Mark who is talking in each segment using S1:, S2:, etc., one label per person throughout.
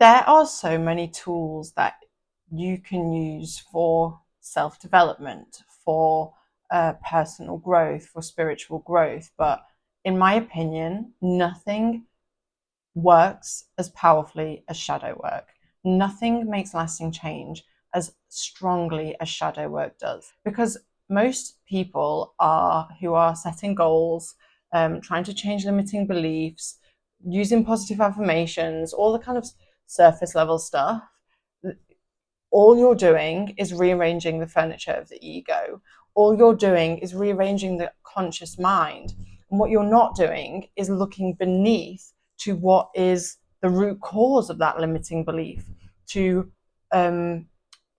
S1: There are so many tools that you can use for self-development, for personal growth, for spiritual growth. But in my opinion, nothing works as powerfully as shadow work. Nothing makes lasting change as strongly as shadow work does. Because most people who are setting goals, trying to change limiting beliefs, using positive affirmations, all the kind of surface level stuff, all you're doing is rearranging the furniture of the ego. All you're doing is rearranging the conscious mind. And what you're not doing is looking beneath to what is the root cause of that limiting belief, to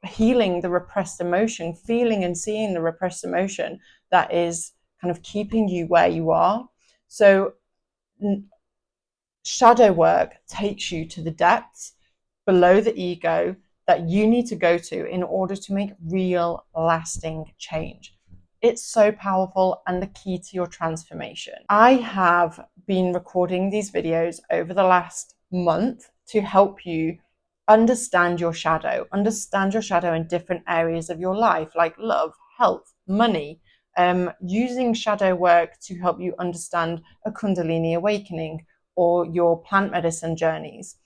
S1: healing the repressed emotion, feeling and seeing the repressed emotion that is kind of keeping you where you are. So shadow work takes you to the depths below the ego that you need to go to in order to make real lasting change. It's so powerful and the key to your transformation. I have been recording these videos over the last month to help you understand your shadow in different areas of your life, like love, health, money, using shadow work to help you understand a Kundalini awakening or your plant medicine journeys,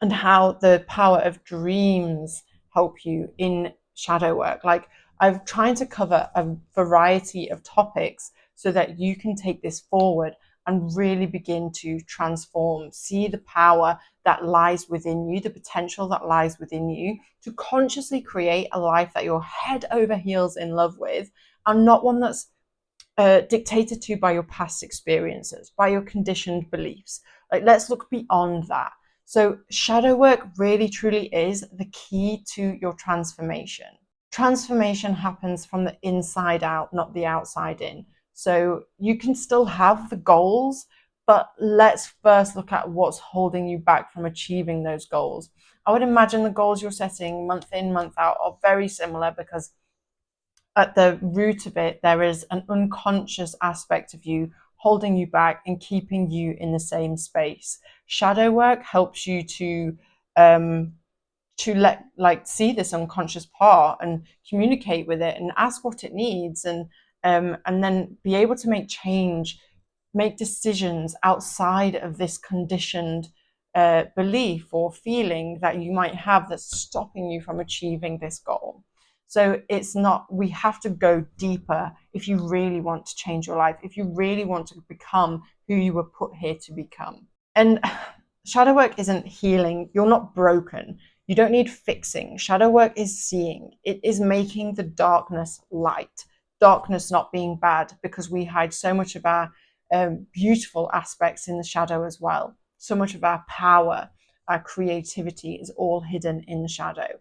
S1: and how the power of dreams help you in shadow work. Like, I'm trying to cover a variety of topics so that you can take this forward and really begin to transform, see the power that lies within you, the potential that lies within you to consciously create a life that you're head over heels in love with, and not one that's dictated to by your past experiences, by your conditioned beliefs. Like, let's look beyond that. So shadow work really truly is the key to your transformation. Transformation happens from the inside out, not the outside in. So you can still have the goals, but let's first look at what's holding you back from achieving those goals. I would imagine the goals you're setting month in, month out are very similar, because at the root of it, there is an unconscious aspect of you holding you back and keeping you in the same space. Shadow work helps you to see this unconscious part and communicate with it and ask what it needs, and then be able to make change, make decisions outside of this conditioned belief or feeling that you might have that's stopping you from achieving this goal. So it's not, we have to go deeper if you really want to change your life, if you really want to become who you were put here to become. And shadow work isn't healing. You're not broken. You don't need fixing. Shadow work is seeing. It is making the darkness light. Darkness not being bad, because we hide so much of our beautiful aspects in the shadow as well. So much of our power, our creativity is all hidden in the shadow.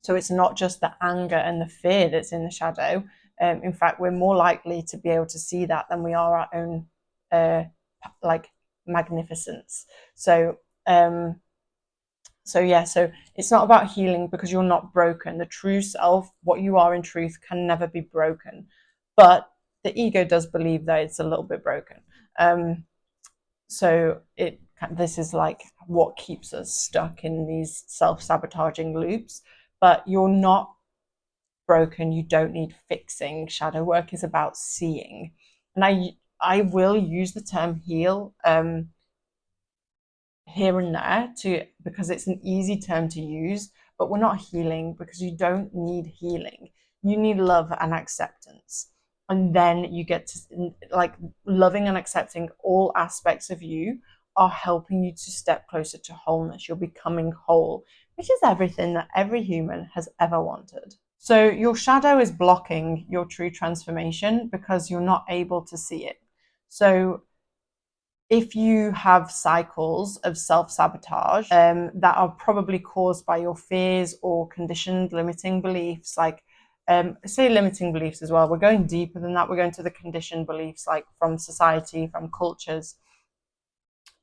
S1: So it's not just the anger and the fear that's in the shadow. In fact, we're more likely to be able to see that than we are our own magnificence. So it's not about healing, because you're not broken. The true self, what you are in truth, can never be broken. But the ego does believe that it's a little bit broken. This is like what keeps us stuck in these self-sabotaging loops. But you're not broken. You don't need fixing. Shadow work is about seeing. And I will use the term heal here and there because it's an easy term to use, but we're not healing, because you don't need healing. You need love and acceptance. And then you get to, like, loving and accepting all aspects of you are helping you to step closer to wholeness. You're becoming whole, which is everything that every human has ever wanted. So your shadow is blocking your true transformation because you're not able to see it. So if you have cycles of self-sabotage that are probably caused by your fears or conditioned limiting beliefs, like say limiting beliefs as well, we're going deeper than that. We're going to the conditioned beliefs, like from society, from cultures,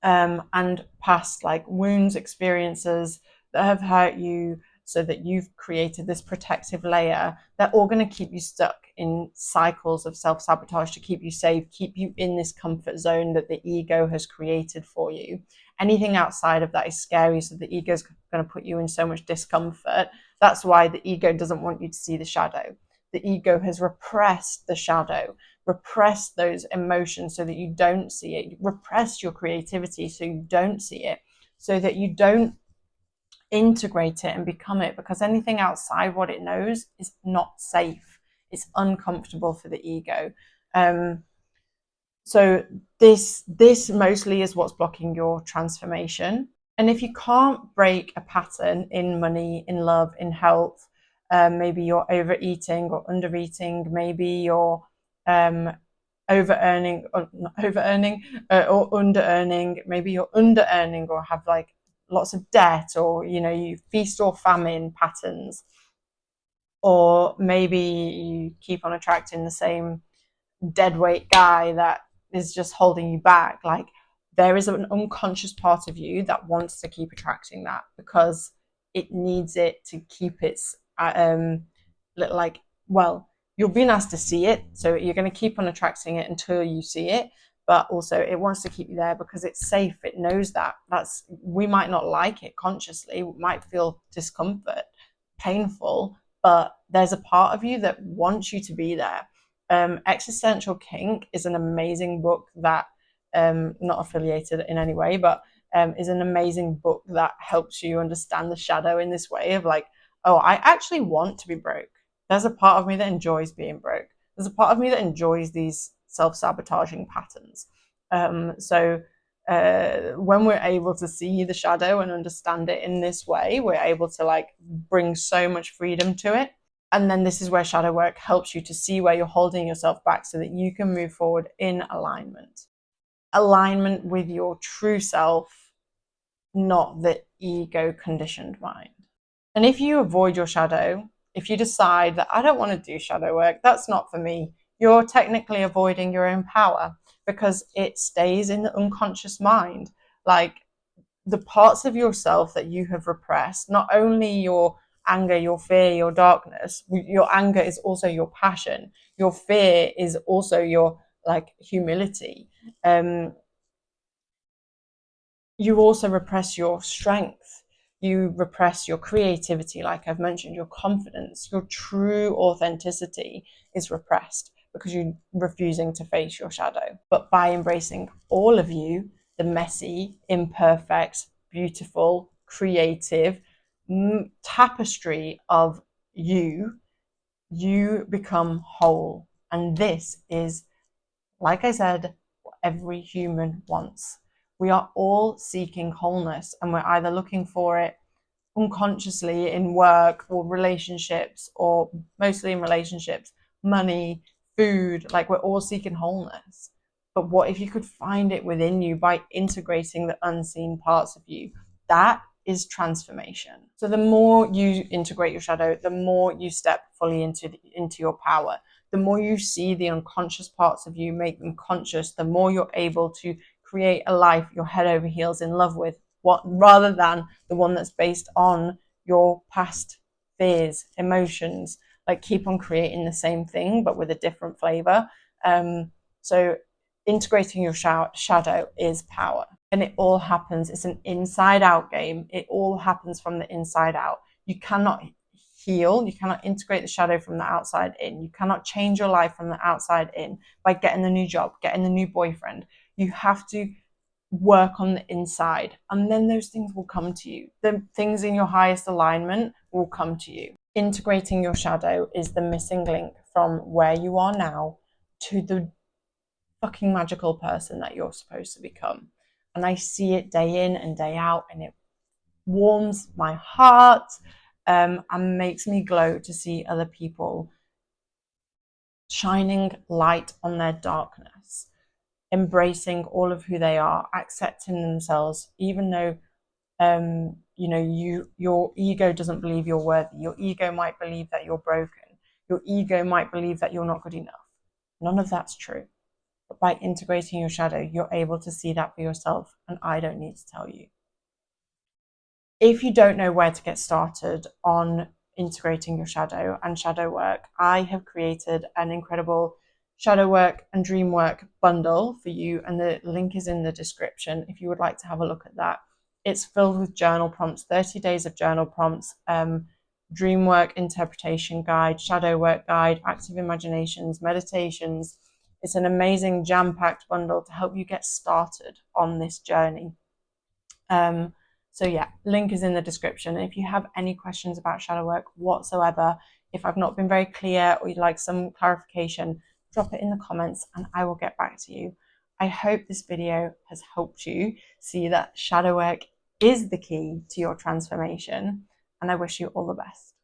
S1: and past, like, wounds, experiences that have hurt you, so that you've created this protective layer, they're all going to keep you stuck in cycles of self-sabotage to keep you safe, keep you in this comfort zone that the ego has created for you. Anything outside of that is scary, so the ego is going to put you in so much discomfort. That's why the ego doesn't want you to see the shadow. The ego has repressed the shadow, repressed those emotions so that you don't see it, repressed your creativity so you don't see it, so that you don't integrate it and become it, because anything outside what it knows is not safe. It's uncomfortable for the ego. So this mostly is what's blocking your transformation. And if you can't break a pattern in money, in love, in health, maybe you're overeating or undereating, maybe you're over-earning or not over-earning or under-earning, maybe you're under-earning or have like lots of debt, or you feast or famine patterns, or maybe you keep on attracting the same deadweight guy that is just holding you back. Like, there is an unconscious part of you that wants to keep attracting that because it needs it to keep its you're being asked to see it, so you're going to keep on attracting it until you see it. But also it wants to keep you there because it's safe. It knows we might not like it consciously, we might feel discomfort, painful, but there's a part of you that wants you to be there. Existential Kink is an amazing book that, not affiliated in any way, but is an amazing book that helps you understand the shadow in this way of like, oh, I actually want to be broke. There's a part of me that enjoys being broke. There's a part of me that enjoys these self-sabotaging patterns. So when we're able to see the shadow and understand it in this way, we're able to like bring so much freedom to it. And then this is where shadow work helps you to see where you're holding yourself back so that you can move forward in alignment. Alignment with your true self, not the ego conditioned mind. And if you avoid your shadow, if you decide that I don't want to do shadow work, that's not for me, you're technically avoiding your own power because it stays in the unconscious mind. Like, the parts of yourself that you have repressed, not only your anger, your fear, your darkness, your anger is also your passion. Your fear is also your like humility. You also repress your strength. You repress your creativity, like I've mentioned, your confidence, your true authenticity is repressed because you're refusing to face your shadow. But by embracing all of you, the messy, imperfect, beautiful, creative tapestry of you become whole. And this is, like I said, what every human wants. We are all seeking wholeness, and we're either looking for it unconsciously in work or relationships, or mostly in relationships, money, food. Like, we're all seeking wholeness. But what if you could find it within you by integrating the unseen parts of you? That is transformation. So the more you integrate your shadow, the more you step fully into your power. The more you see the unconscious parts of you, make them conscious, the more you're able to create a life you're head over heels in love with, rather than the one that's based on your past fears, emotions. Like, keep on creating the same thing but with a different flavor. So integrating your shadow is power, and it all happens. It's an inside out game. It all happens from the inside out. You cannot heal, you cannot integrate the shadow from the outside in. You cannot change your life from the outside in by getting the new job, getting the new boyfriend. You have to work on the inside, and then those things will come to you. The things in your highest alignment will come to you. Integrating your shadow is the missing link from where you are now to the fucking magical person that you're supposed to become. And I see it day in and day out, and it warms my heart and makes me glow to see other people shining light on their darkness, embracing all of who they are, accepting themselves, even though your ego doesn't believe you're worthy. Your ego might believe that you're broken. Your ego might believe that you're not good enough. None of that's true. But by integrating your shadow, you're able to see that for yourself, and I don't need to tell you. If you don't know where to get started on integrating your shadow and shadow work, I have created an incredible shadow work and dream work bundle for you, and the link is in the description if you would like to have a look at that. It's filled with journal prompts, 30 days of journal prompts, dream work interpretation guide, shadow work guide, active imaginations, meditations. It's an amazing jam-packed bundle to help you get started on this journey. So yeah, link is in the description. If you have any questions about shadow work whatsoever, if I've not been very clear or you'd like some clarification, drop it in the comments and I will get back to you. I hope this video has helped you see that shadow work is the key to your transformation, and I wish you all the best.